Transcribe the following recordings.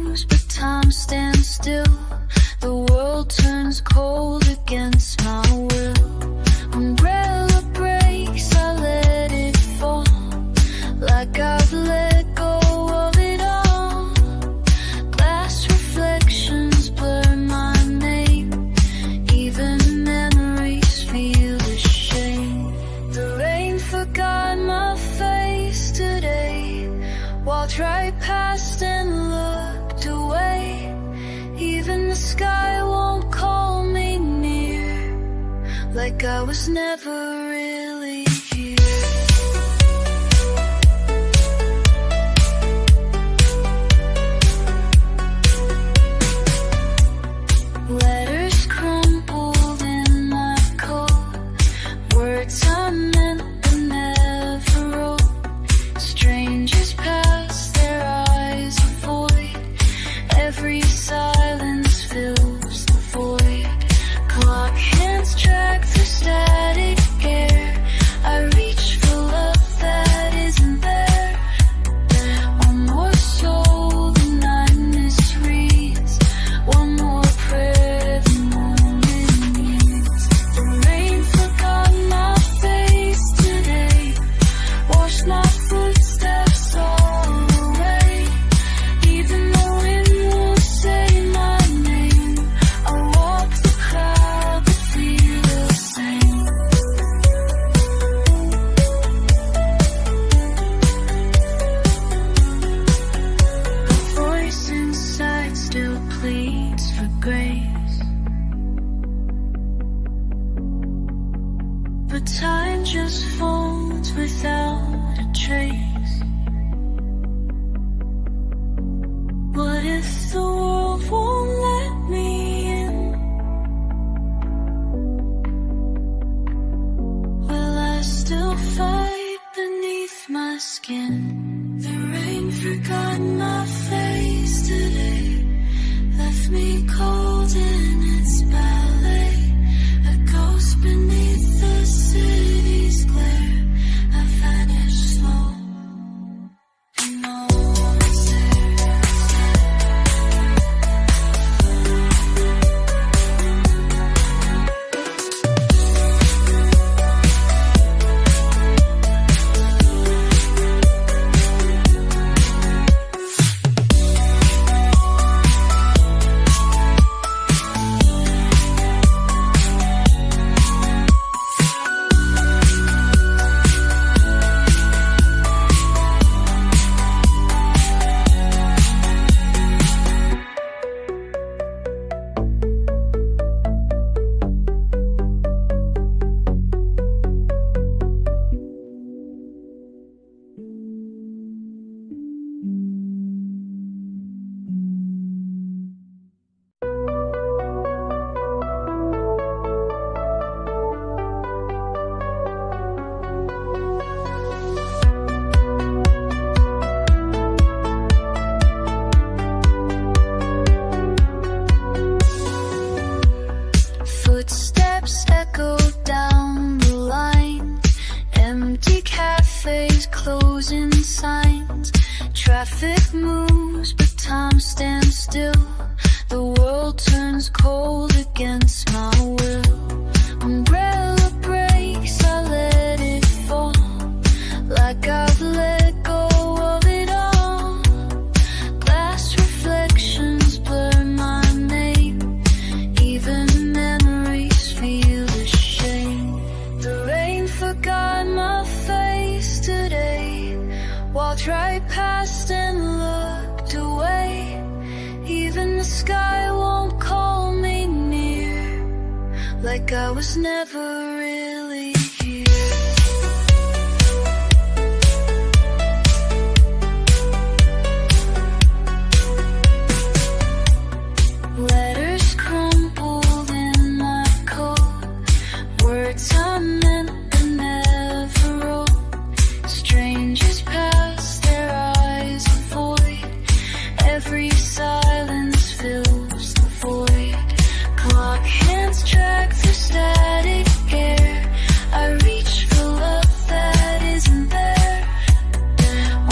moves, but time stands still. The world turns cold against my will. Umbrella breaks, I let it fall, like I've let go of it all. Glass reflections blur my name, even memories feel ashamed. The rain forgot my face today, walked right past and looked away. Even the sky won't call me near, like I was never really here. Letters crumpled in my coat, words I meant but never wrote. Strangers pass, their eyes avoid. Every silence fills the void. Clock hands track through static air. I reach for love that isn't there. One more soul the night misreads, one more prayer the moment needs. The rain forgot my face today, washed my footsteps all away. Even the wind won't say my name. I walk the crowd but feel the same. The voice inside still pleads for grace, but time just folds without a trace. What if the world won't let me in? Will I still fight beneath my skin? The rain forgot my face today, left me cold in its ballet. A ghost beneath the city's glare. I vanish slow, and no one's there. Footsteps echo down the line, empty cafes, closing signs. Traffic moves, but time stands still. The world turns cold against my will. Umbrella breaks, I let it fall, like I've let go of it all. Glass reflections blur my name, even memories feel ashamed. The rain forgot my face today, walked right past and looked away. Even the sky won't call me near, like I was never really here. Letters crumpled in my coat, words I meant but never wrote. Strangers pass, their eyes avoid. Every silence fills the void. Clock hands track through static air. I reach for love that isn't there.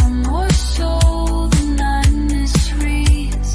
One more soul the night misreads,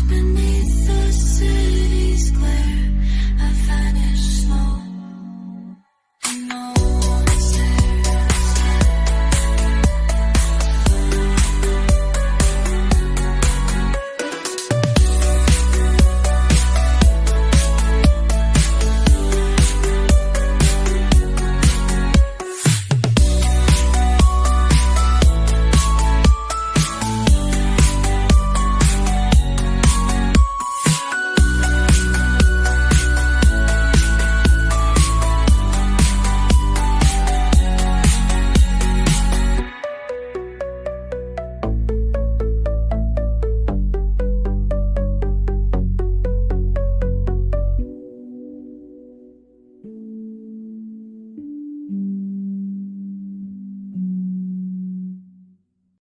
spinning.